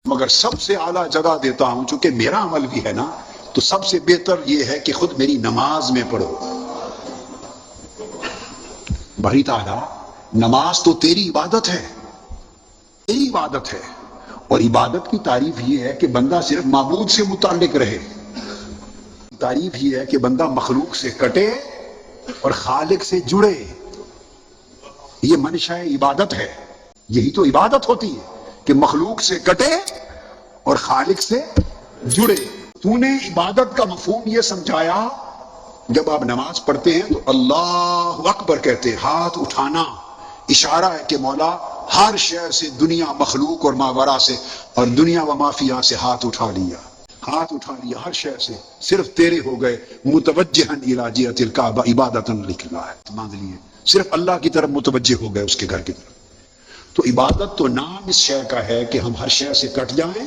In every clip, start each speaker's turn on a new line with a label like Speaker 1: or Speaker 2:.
Speaker 1: مگر سب سے اعلیٰ جگہ دیتا ہوں، چونکہ میرا عمل بھی ہے نا، تو سب سے بہتر یہ ہے کہ خود میری نماز میں پڑھو۔ باری تعالیٰ، نماز تو تیری عبادت ہے، تیری عبادت ہے، اور عبادت کی تعریف یہ ہے کہ بندہ صرف معبود سے متعلق رہے، تعریف یہ ہے کہ بندہ مخلوق سے کٹے اور خالق سے جڑے۔ یہ منشا عبادت ہے، یہی تو عبادت ہوتی ہے کہ مخلوق سے کٹے اور خالق سے جڑے۔ تو نے عبادت کا مفہوم یہ سمجھایا، جب آپ نماز پڑھتے ہیں تو اللہ اکبر کہتے، ہاتھ اٹھانا اشارہ ہے کہ مولا ہر شے سے، دنیا مخلوق اور ماورا سے اور دنیا و مافیا سے ہاتھ اٹھا لیا، ہاتھ اٹھا لیا ہر شے سے، صرف تیرے ہو گئے، متوجہن الی جہۃ الکعبہ عبادۃ للہ، مان لیے صرف اللہ کی طرف متوجہ ہو گئے، اس کے گھر کی طرف۔ تو عبادت تو نام اس شے کا ہے کہ ہم ہر شے سے کٹ جائیں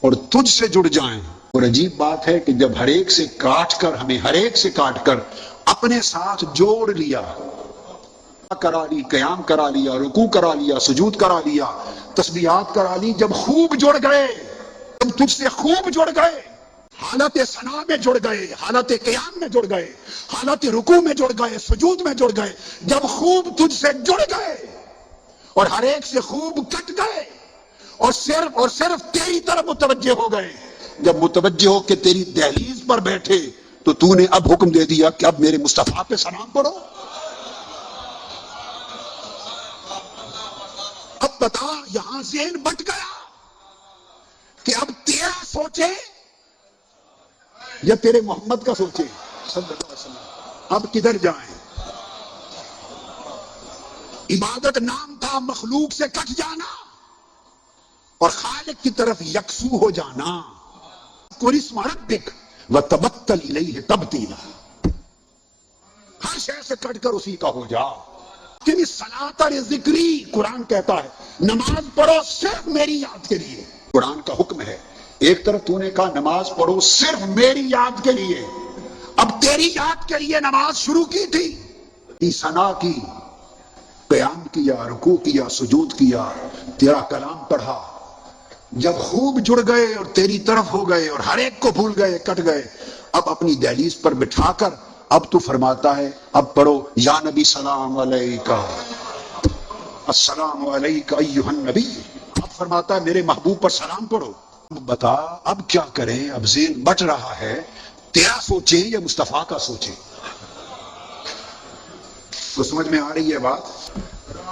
Speaker 1: اور تجھ سے جڑ جائیں۔ اور عجیب بات ہے کہ جب ہر ایک سے کاٹ کر، ہمیں ہر ایک سے کاٹ کر اپنے ساتھ جوڑ لیا، کرا لی، قیام کرا لیا، رکوع کرا لیا، سجود کرا لیا، تسبیحات کرا لی، جب خوب جڑ گئے، جب تجھ سے خوب جڑ گئے، حالت ثنا میں جڑ گئے، حالت قیام میں جڑ گئے، حالت رکوع میں جڑ گئے، سجود میں جڑ گئے، جب خوب تجھ سے جڑ گئے اور ہر ایک سے خوب کٹ گئے اور صرف تیری طرف متوجہ ہو گئے، جب متوجہ ہو کے تیری دہلیز پر بیٹھے تو نے اب حکم دے دیا کہ اب میرے مصطفیٰ پہ سلام پڑھو۔ اب بتا، یہاں ذہن بٹ گیا کہ اب تیرا سوچے یا تیرے محمد کا سوچے صلی اللہ علیہ وسلم، اب کدھر جائیں؟ عبادت نام تھا مخلوق سے کٹ جانا اور خالق کی طرف یکسو ہو جانا۔ قل اسم ربک وتبتل الیہ تبتیلا، ہر شے سے کٹ کر اسی کا ہو جا۔ کہ صلاۃ ذکری، قرآن کہتا ہے نماز پڑھو صرف میری یاد کے لیے، قرآن کا حکم ہے۔ ایک طرف تو نے کہا نماز پڑھو صرف میری یاد کے لیے، اب تیری یاد کے لیے نماز شروع کی تھی، ثنا کی، قیام کیا، رکوع کیا، سجود کیا، تیرا کلام پڑھا، جب خوب جڑ گئے اور تیری طرف ہو گئے اور ہر ایک کو بھول گئے، کٹ گئے، اب اپنی دہلیز پر بٹھا کر اب تو فرماتا ہے اب پڑھو یا نبی سلام علیکہ، السلام علیکہ ایھا النبی، اب فرماتا ہے میرے محبوب پر سلام پڑھو۔ بتا اب کیا کریں؟ اب ذہن بٹ رہا ہے، تیرا سوچیں یا مصطفیٰ کا سوچیں؟ تو سمجھ میں آ رہی ہے بات؟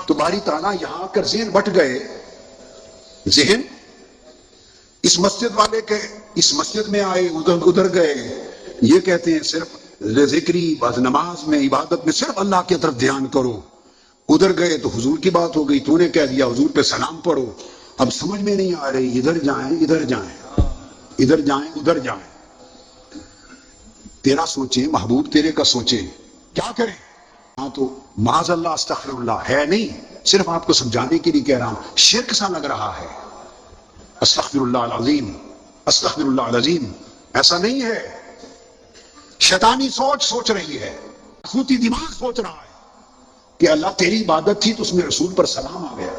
Speaker 1: تو باری تعالیٰ یہاں آ کر ذہن بٹ گئے، ذہن اس مسجد والے کے، اس مسجد میں آئے، ادھر گئے، یہ کہتے ہیں صرف ذکری، بس نماز میں، عبادت میں صرف اللہ کی طرف دھیان کرو، ادھر گئے تو حضور کی بات ہو گئی، تو نے کہہ دیا حضور پہ سلام پڑھو، اب سمجھ میں نہیں آ رہی، ادھر جائیں ادھر جائیں، ادھر جائیں ادھر جائیں، تیرا سوچیں، محبوب تیرے کا سوچیں، کیا کریں؟ ہاں تو معاذ اللہ استغفر اللہ ہے نہیں، صرف آپ کو سمجھانے کے لیے کہہ رہا ہوں، شرک سا لگ رہا ہے، استغفر اللہ العظیم، استغفر اللہ العظیم، ایسا نہیں ہے، شیطانی سوچ رہی ہے، سوتی دماغ سوچ رہا ہے کہ اللہ تیری عبادت تھی تو اس میں رسول پر سلام آ گیا،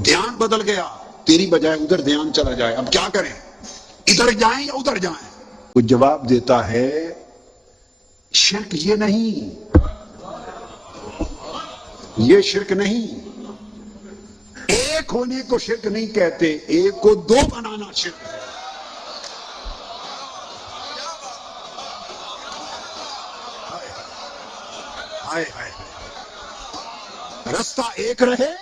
Speaker 1: دھیان بدل گیا، تیری بجائے ادھر دھیان چلا جائے، اب کیا کریں؟ ادھر جائیں یا ادھر جائیں؟ وہ جواب دیتا ہے شرک یہ نہیں، یہ شرک نہیں، ایک ہونے کو شرک نہیں کہتے، ایک کو دو بنانا شرک ہے۔ ہائے ہائے، رستہ ایک رہے،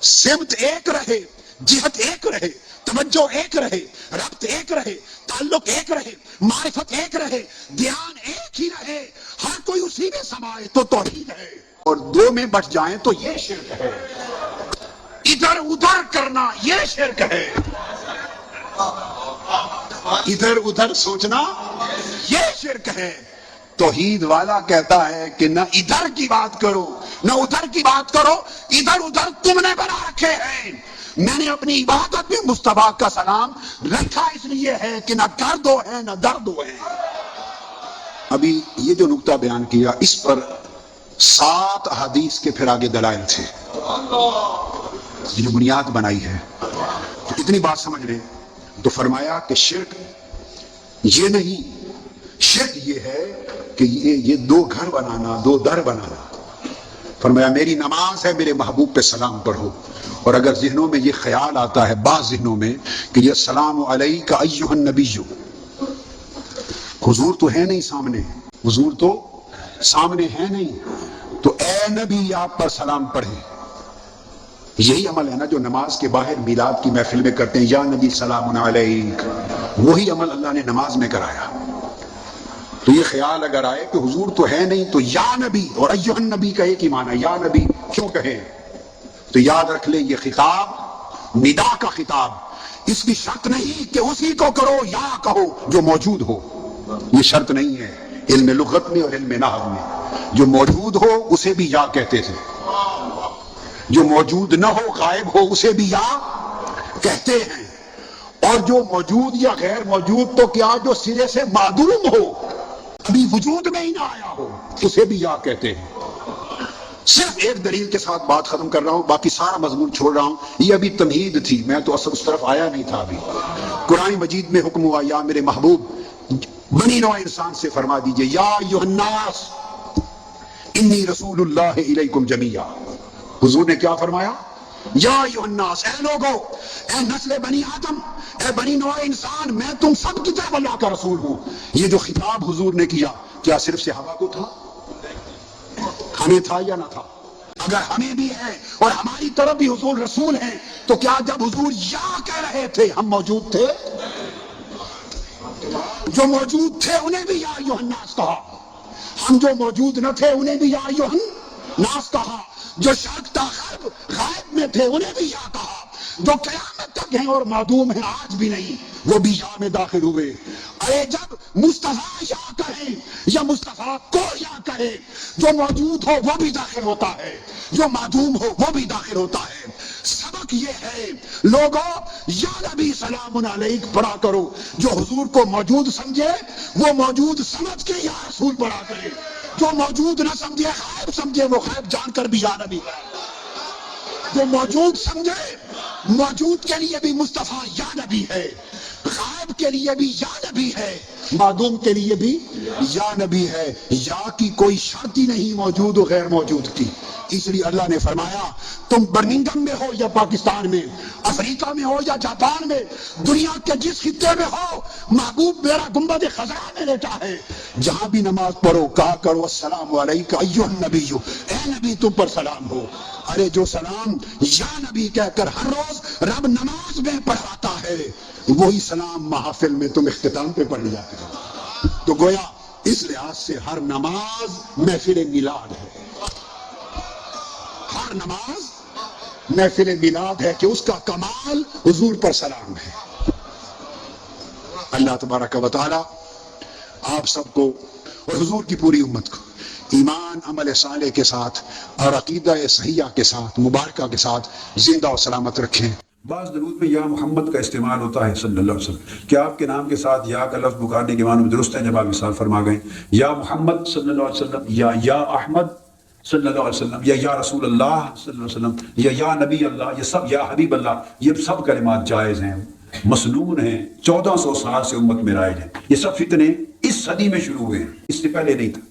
Speaker 1: سمت ایک رہے، جہت ایک رہے، توجہ ایک رہے، ربط ایک رہے، تعلق ایک رہے، معرفت ایک رہے، دھیان ایک ہی رہے، ہر کوئی اسی میں سمائے تو توحید ہے، اور دو میں بٹ جائیں تو یہ شرک ہے، ادھر ادھر کرنا یہ شرک ہے، ادھر ادھر سوچنا یہ شرک ہے۔ توحید والا کہتا ہے کہ نہ ادھر کی بات کرو نہ ادھر کی بات کرو، ادھر ادھر تم نے بنا رکھے ہیں، میں نے اپنی عبادت میں مصطفیٰ کا سلام رکھا اس لیے ہے کہ نہ درد ہے نہ درد ہے۔ ابھی یہ جو نقطہ بیان کیا، اس پر 7 احادیث کے پھر آگے دلائل تھے، یہ جو بنیاد بنائی ہے، تو اتنی بات سمجھ لیں تو فرمایا کہ شرک یہ نہیں، شرک یہ ہے کہ یہ دو گھر بنانا، دو در بنانا۔ فرمایا میری نماز ہے، میرے محبوب پہ سلام پڑھو، اور اگر ذہنوں میں یہ خیال آتا ہے، بعض ذہنوں میں، کہ یہ السلام علیک ایھا النبی، حضور تو ہے نہیں سامنے، حضور تو سامنے ہے نہیں، تو اے نبی آپ پر سلام پڑھے۔ یہی عمل ہے نا جو نماز کے باہر میلاد کی محفل میں کرتے ہیں، یا نبی سلام علیک، وہی عمل اللہ نے نماز میں کرایا۔ تو یہ خیال اگر آئے کہ حضور تو ہے نہیں، تو یا نبی اور ایھا النبی کا ایک ہی معنی، یا نبی کیوں کہیں؟ تو یاد رکھ لیں یہ خطاب ندا کا خطاب، اس کی شرط نہیں کہ اسی کو کرو یا کہو جو موجود ہو، یہ شرط نہیں ہے۔ علم لغت میں اور علم نحو میں جو موجود ہو اسے بھی یا کہتے تھے، جو موجود نہ ہو، غائب ہو، اسے بھی یا کہتے ہیں، اور جو موجود یا غیر موجود تو کیا جو سرے سے معدوم ہو، ابھی وجود میں ہی نہ آیا ہو، اسے بھی یا کہتے ہیں۔ صرف ایک دلیل کے ساتھ بات ختم کر رہا ہوں، باقی سارا مضمون چھوڑ رہا ہوں، یہ ابھی تمہید تھی، میں تو اصل اس طرف آیا نہیں تھا۔ ابھی قرآن مجید میں حکم ہوا، یا میرے محبوب بنی نوع انسان سے فرما دیجئے، یا ایھا الناس انی رسول اللہ الیکم جمیعا۔ حضور نے کیا فرمایا؟ یا ایھا الناس، اے لوگو، اے نسل بنی آدم، اے بنی نوع انسان، میں تم سب کی طرف اللہ کا رسول ہوں۔ یہ جو خطاب حضور نے کیا، کیا صرف صحابہ کو تھا؟ ہمیں تھا یا نہ تھا؟ اگر ہمیں بھی ہے اور ہماری طرف بھی حضور رسول ہیں، تو کیا جب حضور یا کہہ رہے تھے ہم موجود تھے؟ جو موجود تھے انہیں بھی یا ایھا الناس کہا، ہم جو موجود نہ تھے انہیں بھی یا ایھا الناس کہا، جو شرق تا غرب غائب میں تھے انہیں بھی یا کہا، جو قیامت تک ہیں اور معدوم ہیں آج بھی نہیں، وہ بھی یا میں داخل ہوئے۔ ارے جب مصطفیٰ یا کہیں یا مصطفیٰ کو یا کہے، جو موجود ہو وہ بھی داخل ہوتا ہے، جو معدوم ہو وہ بھی داخل ہوتا ہے۔ سبق یہ ہے لوگوں، یا نبی سلام علیک پڑھا کرو، جو حضور کو موجود سمجھے وہ موجود سمجھ کے یا رسول پڑھا کرے، جو موجود نہ سمجھے، غائب سمجھے، وہ غائب جان کر بھی یا نبی پڑھا۔ جو موجود سمجھے، موجود کے لیے بھی مصطفیٰ یا نبی ہے، غائب کے لیے بھی یا نبی ہے، معدوم کے لیے بھی یا نبی ہے۔ یا کی کوئی شرط ہی نہیں موجود و غیر موجود کی۔ اس لیے اللہ نے فرمایا تم برمنگھم میں ہو یا پاکستان میں، افریقہ میں ہو یا جاپان میں، دنیا کے جس خطے میں ہو، محبوب میرا گنبد خضرا میں لیٹا ہے، جہاں بھی نماز پڑھو کہا کرو السلام علیک ایھا النبی، اے نبی تم پر سلام ہو۔ ارے جو سلام یا نبی کہہ کر ہر روز رب نماز میں پڑھاتا ہے، وہی سلام محافل میں تم اختتام پہ پڑھ جاتے ہو۔ تو گویا اس لحاظ سے ہر نماز محفل میلاد ہے، ہر نماز محفل میلاد ہے کہ اس کا کمال حضور پر سلام ہے۔ اللہ تبارک و تعالی آپ سب کو اور حضور کی پوری امت کو ایمان، عمل صالح کے ساتھ اور عقیدہ صحیحہ کے ساتھ، مبارکہ کے ساتھ زندہ و سلامت رکھیں۔
Speaker 2: بعض درود میں یا محمد کا استعمال ہوتا ہے صلی اللہ علیہ وسلم، کیا آپ کے نام کے ساتھ یا کا لفظ پکارنے کے معنی میں درست ہے؟ جب آپ مثال فرما گئے یا محمد صلی اللہ علیہ وسلم، یا احمد صلی اللہ علیہ وسلم، یا رسول اللہ صلی اللہ علیہ وسلم، یا نبی اللہ، یہ سب، یا حبیب اللہ، یہ سب کلمات جائز ہیں، مسنون ہیں، 1400 سال سے امت میں رائج ہیں۔ یہ سب فتنے اس صدی میں شروع ہوئے ہیں، اس سے پہلے نہیں تھا۔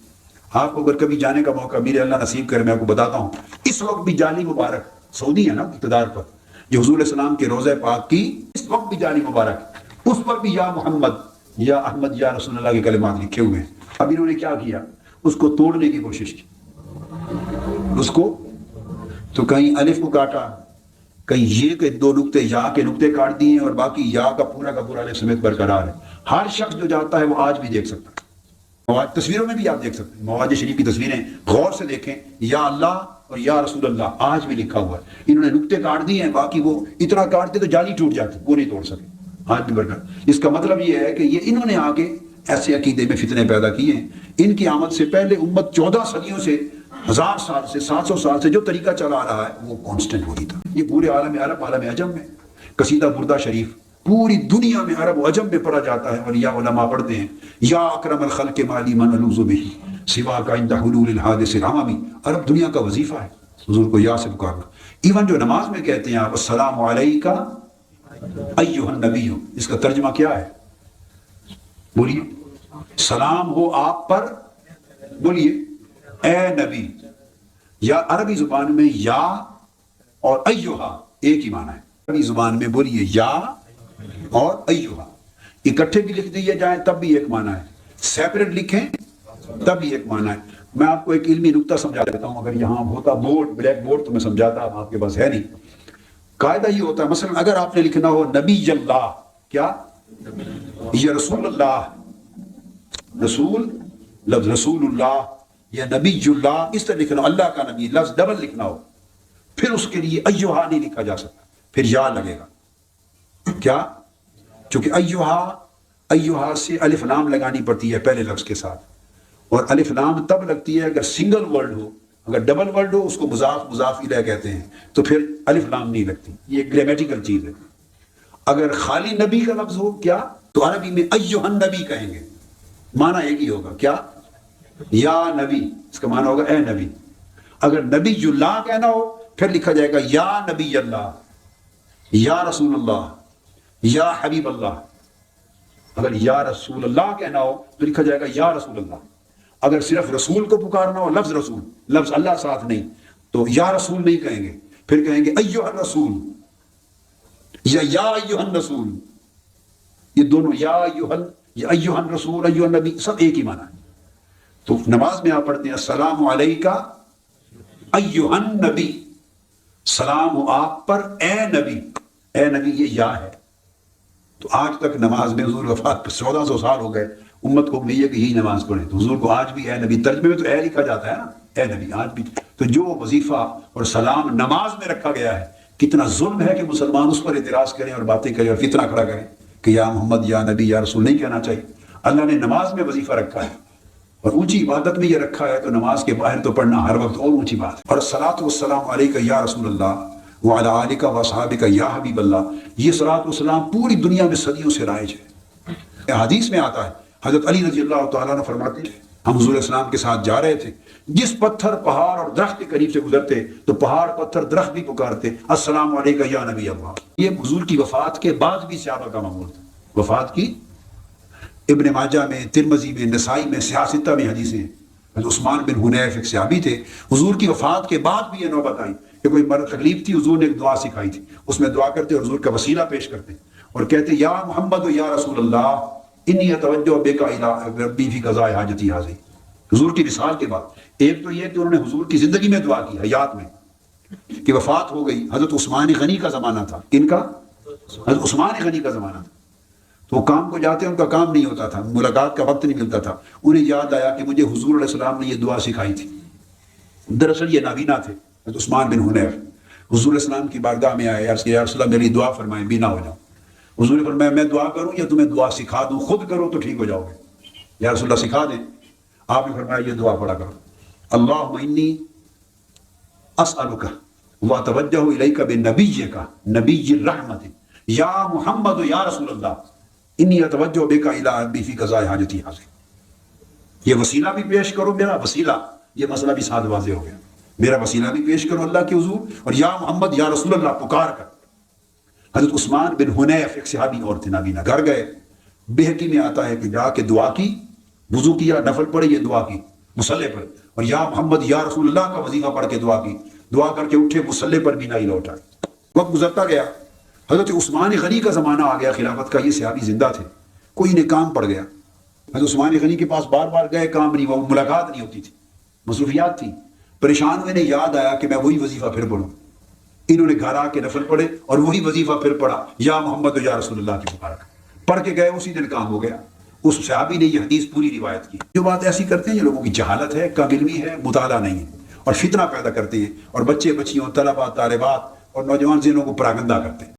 Speaker 2: آپ کو اگر کبھی جانے کا موقع میرے اللہ نصیب کرے، میں آپ کو بتاتا ہوں، اس وقت بھی جعلی مبارک سعودی ہے نا اقتدار پر، جو حضور علیہ السلام کے روضہ پاک کی اس وقت بھی جعلی مبارک، اس پر بھی یا محمد، یا احمد، یا رسول اللہ کے کلمات لکھے ہوئے ہیں۔ اب انہوں نے کیا کیا؟ اس کو توڑنے کی کوشش کی، اس کو تو کہیں الف کو کاٹا، کہیں یہ کہ 2 نقطے یا کے نقطے کاٹ دیے، اور باقی یا کا پورا الف سمیت برقرار ہے۔ ہر شخص جو جاتا ہے وہ آج بھی دیکھ سکتا ہے، تصویروں میں بھی آپ دیکھ سکتے ہیں، مواج شریف کی تصویریں غور سے دیکھیں، یا اللہ اور یا رسول اللہ آج بھی لکھا ہوا ہے۔ انہوں نے نقطے کاٹ دیے ہیں، باقی وہ اتنا کاٹتے تو جالی ٹوٹ جاتی، وہ نہیں توڑ سکے، آج بھی برقرار۔ اس کا مطلب یہ ہے کہ یہ انہوں نے آگے ایسے عقیدے میں فتنے پیدا کیے ہیں۔ ان کی آمد سے پہلے امت 14 صدیوں سے، 1000 سال سے، 700 سال سے جو طریقہ چلا رہا ہے وہ کانسٹنٹ وہی تھا۔ یہ پورے عالم عرب، عالم عجم میں قصیدہ بردہ شریف پوری دنیا میں عرب و عجم میں پڑھا جاتا ہے، اور یا علماء پڑھتے ہیں، یا اکرم الخلق مالی من الوذ بہ سوا کا عند حلول الحادث العامی۔ عرب دنیا کا وظیفہ ہے حضور کو یا سے پکارنا۔ ایون جو نماز میں کہتے ہیں آپ السلام علیکہ ایھا النبی، اس کا ترجمہ کیا ہے؟ بولیے، سلام ہو آپ پر، بولیے اے نبی۔ یا عربی زبان میں یا اور ایھا ایک ہی معنی ہے، عربی زبان میں بولیے یا اور ایھا، اکٹھے بھی لکھ دیے جائیں تب بھی ایک معنی ہے، سیپریٹ لکھیں تب بھی ایک معنی ہے۔ میں آپ کو ایک علمی نکتہ سمجھا دیتا ہوں، اگر یہاں ہوتا بورڈ، بلیک بورڈ تو میں سمجھاتا، اب آپ کے پاس ہے نہیں۔ قاعدہ یہ ہوتا ہے، مثلا اگر آپ نے لکھنا ہو نبی اللہ، کیا یا رسول اللہ، رسول لفظ رسول اللہ یا نبی اللہ، اس طرح لکھنا ہو، اللہ کا نبی لفظ ڈبل لکھنا ہو، پھر اس کے لیے ایھا نہیں لکھا جا سکتا، پھر یا لگے گا۔ کیا؟ چونکہ ایھا سے الف لام لگانی پڑتی ہے پہلے لفظ کے ساتھ، اور الف لام تب لگتی ہے اگر سنگل ورڈ ہو، اگر ڈبل ورڈ ہو اس کو مضاف مضاف الیہ کہتے ہیں، تو پھر الف لام نہیں لگتی، یہ گرامیٹیکل چیز ہے۔ اگر خالی نبی کا لفظ ہو کیا، تو عربی میں ایھا النبی کہیں گے، معنی ایک ہی ہوگا، کیا؟ یا نبی، اس کا معنی ہوگا اے نبی۔ اگر نبی اللہ کہنا ہو پھر لکھا جائے گا یا نبی اللہ، یا رسول اللہ، یا حبیب اللہ۔ اگر یا رسول اللہ کہنا ہو تو لکھا جائے گا یا رسول اللہ۔ اگر صرف رسول کو پکارنا ہو، لفظ رسول، لفظ اللہ ساتھ نہیں، تو یا رسول نہیں کہیں گے، پھر کہیں گے ایھا الرسول یا ایھا الرسول، یہ دونوں یا ایھا الرسول ایھا النبی سب ایک ہی معنی ہے۔ تو نماز میں آپ پڑھتے ہیں السلام علیکہ ایھا النبی، سلام ہو آپ پر اے نبی، اے نبی یہ یا ہے۔ تو آج تک نماز میں حضور وفات پہ 1400 سال ہو گئے، امت کو بھی ہے کہ یہی نماز پڑھیں، تو حضور کو آج بھی اے نبی، ترجمے میں تو اے لکھا جاتا ہے نا، اے نبی آج بھی۔ تو جو وظیفہ اور سلام نماز میں رکھا گیا ہے، کتنا ظلم ہے کہ مسلمان اس پر اعتراض کریں اور باتیں کریں اور فتنہ کھڑا کریں کہ یا محمد یا نبی یا رسول نہیں کہنا چاہیے۔ اللہ نے نماز میں وظیفہ رکھا ہے اور اونچی عبادت میں یہ رکھا ہے، تو نماز کے باہر تو پڑھنا ہر وقت اور اونچی بات ہے۔ اور الصلاۃ والسلام علیکہ یا رسول اللہ وعلی آلکہ واصحابکہ یا حبیب اللہ، یہ صلاۃ والسلام پوری دنیا میں صدیوں سے رائج ہے۔ حدیث میں آتا ہے، حضرت علی رضی اللہ تعالیٰ عنہ فرماتے ہیں ہم حضور اسلام کے ساتھ جا رہے تھے، جس پتھر پہاڑ اور درخت کے قریب سے گزرتے تو پہاڑ پتھر درخت بھی پکارتے السلام علیکہ یا نبی اللہ۔ یہ حضور کی وفات کے بعد بھی صحابہ کا معمول تھا، وفات کی ابن ماجہ میں، ترمذی میں، نسائی میں، صحاح ستہ میں حدیثیں ہیں۔ عثمان بن حنیف ایک صحابی تھے، حضور کی وفات کے بعد بھی یہ نوبت آئی کہ کوئی مرض تکلیف تھی، حضور نے ایک دعا سکھائی تھی، اس میں دعا کرتے اور حضور کا وسیلہ پیش کرتے اور کہتے یا محمد و یا رسول اللہ انی اتوجہ بک الی ربی فی قضاء حاجتی ھذی۔ حضور کی وصال کے بعد ایک تو یہ کہ انہوں نے حضور کی زندگی میں دعا کی، حیات میں، کہ وفات ہو گئی، حضرت عثمان غنی کا زمانہ تھا، کن کا؟ حضرت عثمان غنی کا زمانہ تھا، تو وہ کام کو جاتے ان کا کام نہیں ہوتا تھا، ملاقات کا وقت نہیں ملتا تھا، انہیں یاد آیا کہ مجھے حضور علیہ السلام نے یہ دعا سکھائی تھی۔ دراصل یہ نابینا تھے، حضرت عثمان بن حنیف حضور علیہ السلام کی بارگاہ میں آئے، عرض کیا یا رسول اللہ میری دعا فرمائیں بینا ہو جاؤں۔ حضور نے فرمایا میں دعا کروں یا تمہیں دعا سکھا دوں، خود کرو تو ٹھیک ہو جاؤ گے، یا رسول اللہ سکھا دیں۔ آپ نے فرمایا یہ دعا پڑھا کرو، اللہم انی اسألک واتوجہ الیک بنبیک نبی الرحمت یا محمد یا رسول اللہ انی اتوجہ بک الی ربی فی قضاء حاجتی ھذی۔ یہ وسیلہ بھی پیش کرو، میرا وسیلہ، یہ مسئلہ بھی ساتھ واضح ہو گیا، میرا وسیلہ بھی پیش کرو اللہ کے حضور، اور یا محمد یا رسول اللہ پکار کر۔ حضرت عثمان بن حنیف ایک صحابی اور تھے، نابینا، گھر گئے، بہقی میں آتا ہے کہ جا کے دعا کی، وضو کیا، نفل پڑھے، یہ دعا کی مصلی پر، اور یا محمد یا رسول اللہ کا وظیفہ پڑھ کے دعا کی، دعا کر کے اٹھے، مصلی پر بھی نہیں لوٹ آئے۔ وقت گزرتا گیا، حضرت عثمان غنی کا زمانہ آ گیا خلافت کا، یہ صحابی زندہ تھے، کوئی انہیں کام پڑ گیا، حضرت عثمان غنی کے پاس بار بار گئے، کام نہیں ہوا، ملاقات نہیں ہوتی تھی، مصروفیات تھی، پریشان ہوئے، انہیں یاد آیا کہ میں وہی وظیفہ پھر پڑھوں، انہوں نے گھر آ کے نفل پڑھے اور وہی وظیفہ پھر پڑھا، یا محمد یا رسول اللہ کی پکار پڑھ کے گئے، اسی دن کام ہو گیا۔ اس صحابی نے یہ حدیث پوری روایت کی۔ جو بات ایسی کرتے ہیں یہ لوگوں کی جہالت ہے، کم علمی ہے، مطالعہ نہیں ہے، اور فتنہ پیدا کرتے ہیں، اور بچے بچیوں، طلباء، طالبات اور نوجوان ذہنوں کو پراگندہ کرتے ہیں۔